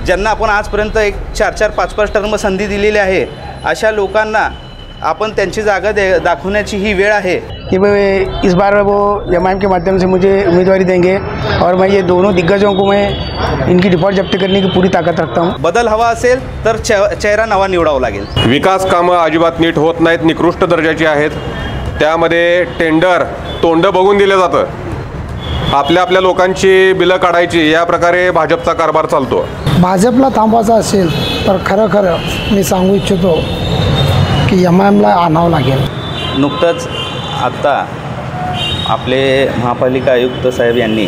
ज्यांना आपण आजपर्यंत एक 4-4, 5-5 टर्म संधी दिलेली आहे, अशा लोकांना अपन त्यांची जागा दाखवण्याची ही वेळ आहे कि भाई इस बार वो एमआईएम के माध्यम से मुझे उम्मीदवारी देंगे और मैं ये दोनों दिग्गजों को मैं इनकी डिपॉजिट जब्त करने की पूरी ताकत रखता हूँ। बदल हवा असेल तर चेहरा नवा निवडावा लागेल। विकास कामं अजिबात नीट होत नाहीत, निकृष्ट दर्जाची आहेत। त्यामध्ये टेंडर तोंड बघून दिलं जातं, आपल्या लोकांची बिलं काढायची, या प्रकारे भाजपचा कारभार चालतो। भाजपला थांबवायचं असेल तर खरं मी सांगू इच्छितो की एमआईएमला आणावं लागेल। नुकतंच आत्ता आपले महापालिका आयुक्त साहेब यांनी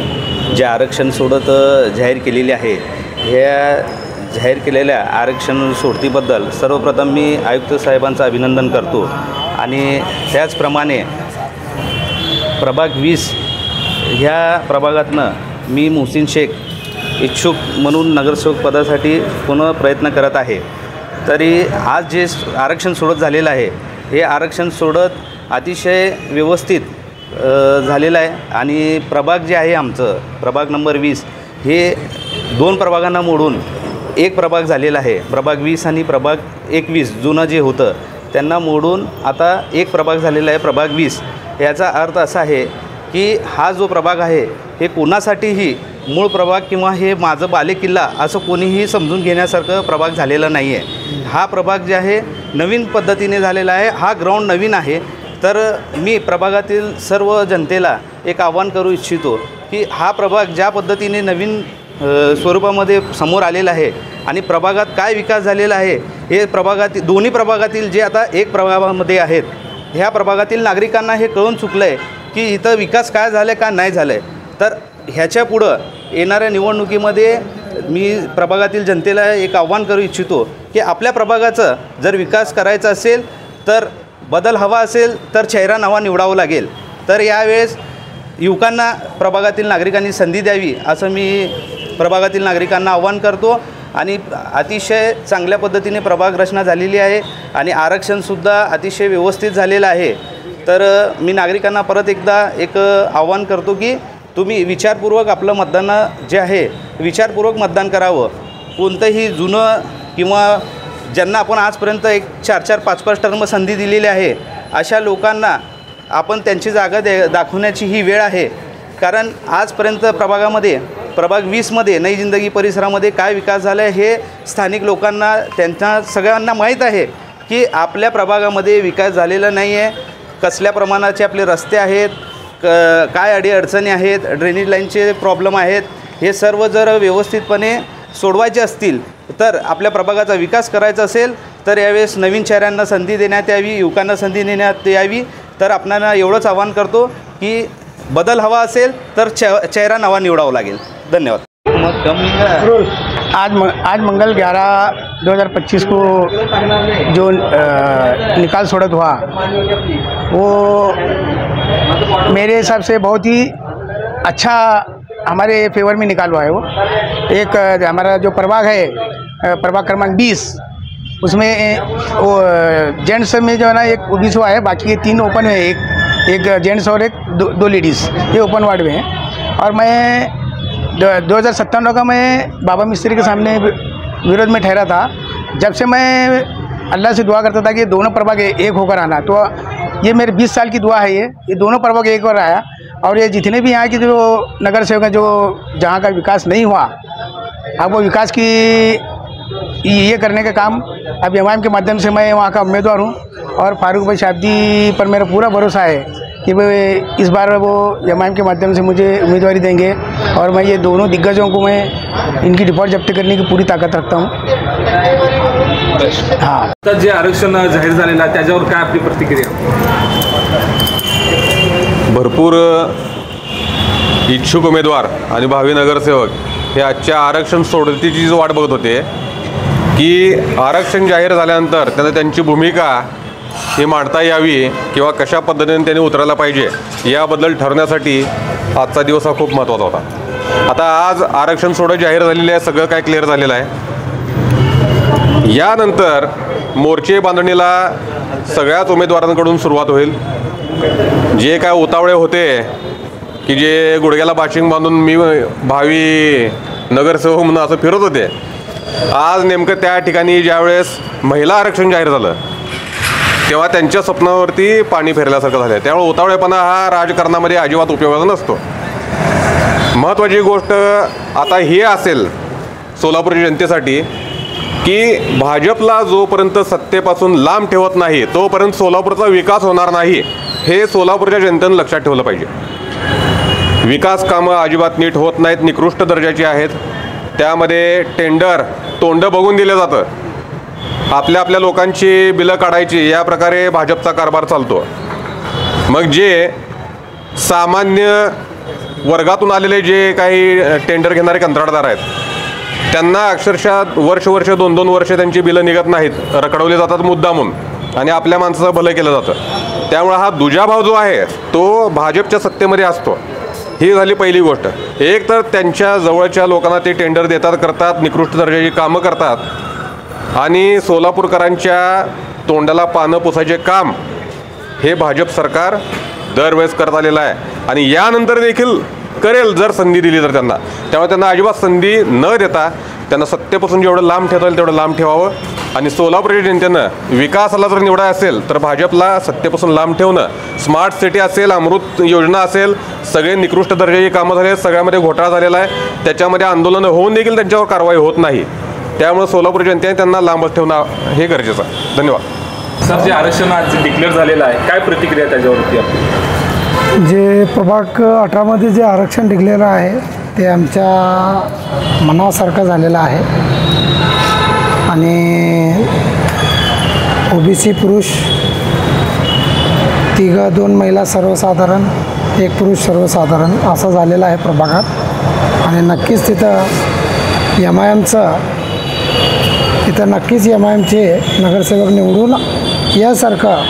जे आरक्षण सोडत जाहीर केलेले आहे, ह्या जाहीर केलेल्या आरक्षण सोडतीबद्दल सर्वप्रथम मी आयुक्त साहेबांचं अभिनंदन करतो। आणि त्याचप्रमाणे प्रभाग 20 ह्या प्रभागातनं मी मुहसिन शेख इच्छुक म्हणून नगरसेवक पदासाठी पुन्हा प्रयत्न करत आहे। तरी आज जे आरक्षण सोडत झालेलं आहे, हे आरक्षण सोडत अतिशय व्यवस्थित झालेलं आहे। आणि प्रभाग जे आहे आमचं प्रभाग नंबर 20 हे 2 प्रभागांना मोडून एक प्रभाग झालेला आहे। प्रभाग 20 आणि प्रभाग 21 जुनं जे होतं त्यांना मोडून आता एक प्रभाग झालेला आहे, प्रभाग 20। याचा अर्थ असा आहे की हा जो प्रभाग आहे हे कोणासाठीही मूळ प्रभाग किंवा हे माझं बालेकिल्ला असं कोणीही समजून घेण्यासारखं प्रभाग झालेला नाही आहे। हा प्रभाग जे आहे नवीन पद्धतीने झालेला आहे, हा ग्राउंड नवीन आहे। तर मी प्रभागातील सर्व जनतेला एक आव्हान करू इच्छितो की हा प्रभाग ज्या पद्धतीने नवीन स्वरूपामध्ये समोर आलेला आहे आणि प्रभागात काय विकास झालेला आहे हे प्रभागातील दोन्ही प्रभागातील जे आता एक प्रभागामध्ये आहेत, ह्या प्रभागातील नागरिकांना हे कळून चुकलं आहे की इथं विकास काय झालं का नाही झालं आहे। तर ह्याच्या पुढं येणाऱ्या निवडणुकीमध्ये मी प्रभागातील जनतेला एक आव्हान करू इच्छितो की आपल्या प्रभागाचा जर विकास करायचा असेल तर बदल हवा असेल तर चेहरा नवा निवडावा लागेल। तर यावेळेस युवकांना प्रभागातील नागरिकांनी संधी द्यावी असं मी प्रभागातील नागरिकांना आव्हान करतो। आणि अतिशय चांगल्या पद्धतीने प्रभाग रचना झालेली आहे आणि आरक्षणसुद्धा अतिशय व्यवस्थित झालेलं आहे। तर मी नागरिकांना परत एकदा एक आव्हान करतो की तुम्ही विचारपूर्वक आपलं मतदान जे आहे विचारपूर्वक मतदान करावं। कोणतंही जुनं किंवा ज्यांना आपण आजपर्यंत एक 4-4, 5-5 टर्म संधी दिलेली आहे, अशा लोकांना आपण त्यांची जागा दाखवण्याची ही वेळ आहे। कारण आजपर्यंत प्रभागामध्ये प्रभाग 20मध्ये नई जिंदगी परिसरामध्ये काय विकास झाला आहे हे स्थानिक लोकांना त्यांना सगळ्यांना माहीत आहे की आपल्या प्रभागामध्ये विकास झालेला नाही आहे। कसल्या प्रमाणाचे आपले रस्ते आहेत, काय अडीअडचणी आहेत, ड्रेनेज लाईनचे प्रॉब्लेम आहेत, हे सर्व जर व्यवस्थितपणे सोडवायचे असतील तर आपल्या प्रभागाचा विकास करायचा असेल तर यावेळेस नवीन चेहऱ्यांना संधी देण्यात यावी, युवकांना संधी देण्यात यावी। तर आपणाला एवढंच आवाहन करतो की बदल हवा असेल तर चेहरा नवा निवडावा लागेल। धन्यवाद। आज मंगल 11/2025 को जो निकाल छोड़त हुआ वो मेरे हिसाब से बहुत ही अच्छा हमारे फेवर में निकाल हुआ है। वो एक हमारा जो प्रभाग है प्रभाग क्रमांक 20 उसमें वो जेंट्स में जो है ना एक ओबीसी हुआ है, बाकी ये 3 ओपन है, एक जेंट्स और दो लेडीज़, ये ओपन वार्ड में है। और मैं 2057 का मैं बाबा मिस्त्री के सामने विरोध में ठहरा था। जब से मैं अल्लाह से दुआ करता था कि ये दोनों प्रभाग एक होकर आना, तो ये मेरे 20 साल की दुआ है। ये दोनों प्रभाग एक बार आया। और ये जितने भी यहाँ के जो नगर सेवक हैं, जो जहाँ का विकास नहीं हुआ, अब वो विकास की ये करने का काम अब एमआईएम के माध्यम से मैं वहाँ का उम्मीदवार हूँ। और फारूक भाई शाब्दी पर मेरा पूरा भरोसा है कि भाई इस बार वो एमआईएम के माध्यम से मुझे उम्मीदवारी देंगे और मैं ये दोनों दिग्गजों को मैं इनकी डिपॉजिट जब्त करने की पूरी ताकत रखता हूँ। हाँ, तर जे आरक्षण जाहीर झालेलं आहे त्याच्यावर काय आपली प्रतिक्रिया? भरपूर इच्छुक उमेदवार आणि भावी नगरसेवक हे आजच्या आरक्षण सोडतीची वाट बघत होते की आरक्षण जाहीर झाल्यानंतर त्यांना त्यांची भूमिका ही मांडता यावी किंवा कशा पद्धतीने त्यांनी उतरायला पाहिजे याबद्दल ठरवण्यासाठी आजचा दिवस हा खूप महत्त्वाचा होता। आता आज आरक्षण सोडत जाहीर झालेले आहे, सगळं काय क्लिअर झालेलं आहे। यानंतर मोर्चे बांधणीला सगळ्याच उमेदवारांकडून सुरुवात होईल। जे काय उतावळे होते की जे गुडघ्याला बाशिंग बांधून मी भावी नगरसेवक म्हणून असं फिरत होते, आज नेमकं त्या ठिकाणी ज्यावेळेस महिला आरक्षण जाहीर झालं तेव्हा त्यांच्या स्वप्नावरती पाणी फिरल्यासारखं झालं. त्यामुळे उतावळेपणा हा राजकारणामध्ये अजिबात उपयोगाचा नसतो. महत्त्वाची गोष्ट आता ही असेल सोलापूरच्या जनतेसाठी की भाजपला जोपर्यंत सत्तेपासून लांब ठेवत नाही तोपर्यंत सोलापूरचा विकास होणार नाही, हे सोलापूरच्या जनतेनं लक्षात ठेवलं पाहिजे. विकास कामं अजिबात नीट होत नाहीत, निकृष्ट दर्जाची आहेत. त्यामध्ये टेंडर तोंड बघून दिलं जातं. आपल्या लोकांची बिलं काढायची या प्रकारे भाजपचा कारभार चालतो. मग जे सामान्य वर्गातून आलेले जे काही टेंडर घेणारे कंत्राटदार आहेत त्यांना अक्षरशः वर्ष 2-2 वर्ष त्यांची बिलं निघत नाहीत, रखडवले जातात मुद्दामून आणि आपल्या माणसाचं भलं केलं जातं. त्यामुळे हा दुजाभाव जो आहे तो भाजपच्या सत्तेमध्ये असतो. ही झाली पहिली गोष्ट. एक तर त्यांच्या जवळच्या लोकांना ते टेंडर देतात, करतात, निकृष्ट दर्जाची कामं करतात आणि सोलापूरकरांच्या तोंडाला पानं पुसायचे काम हे भाजप सरकार दरवेळेस करत आलेलं आहे आणि यानंतर देखील करेल जर संधी दिली तर त्यांना. त्यामुळे त्यांना अजिबात संधी न देता त्यांना सत्तेपासून जेवढं लांब ठेवता येईल तेवढं लांब ठेवावं आणि सोलापूरच्या जनतेनं विकासाला जर निवडा असेल तर भाजपला सत्तेपासून लांब ठेवणं. स्मार्ट सिटी असेल, अमृत योजना असेल, सगळे निकृष्ट दर्जाची कामं झाले, सगळ्यामध्ये घोटाळा झालेला आहे. त्याच्यामध्ये आंदोलनं होऊन देखील त्यांच्यावर कारवाई होत नाही. त्यामुळे सोलापूर जनतेने त्यांना लांबच ठेवणं हे गरजेचं आहे. धन्यवाद. सर, जे आरक्षण आज डिक्लेअर झालेलं आहे काय प्रतिक्रिया त्याच्यावरती आपली? जे प्रभाग 18मध्ये जे आरक्षण डिक्लेअर आहे ते आमच्या मनासारखं झालेलं आहे आणि OBC पुरुष 2 महिला सर्वसाधारण 1 पुरुष सर्वसाधारण असं झालेलं आहे प्रभागात. आणि नक्कीच तिथं नक्कीच MIMचे नगरसेवक निवडून यासारखं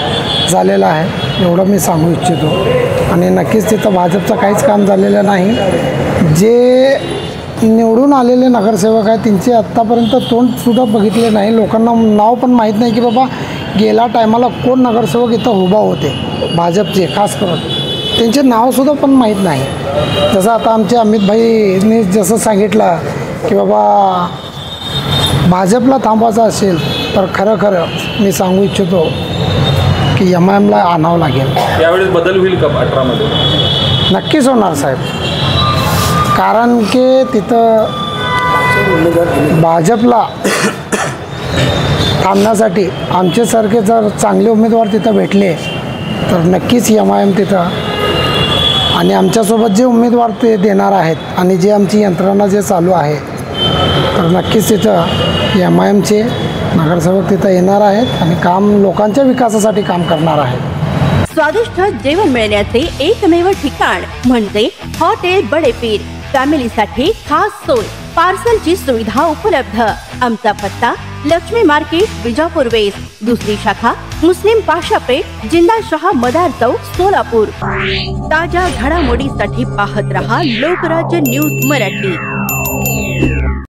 झालेलं आहे एवढं मी सांगू इच्छितो. आणि नक्कीच तिथं भाजपचं काहीच काम झालेलं नाही. जे निवडून आलेले नगरसेवक आहेत त्यांचे आत्तापर्यंत तोंडसुद्धा बघितले नाही. लोकांना नाव पण माहीत नाही की बाबा गेल्या टायमाला कोण नगरसेवक इथं उभा होते भाजपचे, खास करून त्यांचे नावसुद्धा पण माहीत नाही. जसं आता आमचे अमित भाईंनी जसं सांगितलं की बाबा भाजपला थांबवायचं असेल तर खरं मी सांगू इच्छितो की MIMला आणावं लागेल. यावेळेस बदल होईल का 18मध्ये? नक्कीच होणार साहेब. कारण की तिथं भाजपला थांबण्यासाठी आमच्यासारखे जर चांगले उमेदवार तिथं भेटले तर नक्कीच MIM तिथं आणि आमच्यासोबत जे उमेदवार ते देणार आहेत आणि जे आमची यंत्रणा जे चालू आहे तर नक्कीच तिथं MIMचे नगरसेवक तिथं येणार आहेत आणि काम लोकांच्या विकासासाठी काम करणार आहेत. स्वादिष्ट जेवण मिळण्याचे एकमेव ठिकाण म्हणजे हॉटेल बडेपीर. फॅमिलीसाठी खास सोय, पार्सलची सुविधा उपलब्ध. आमचा पत्ता लक्ष्मी मार्केट, विजापूर वेस्ट. दुसरी शाखा मुस्लिम पाशापेठ, जिंदाशहा मदार चौक, सोलापूर. ताज्या घडामोडीसाठी पाहत रहा लोकराज्य न्यूज मराठी.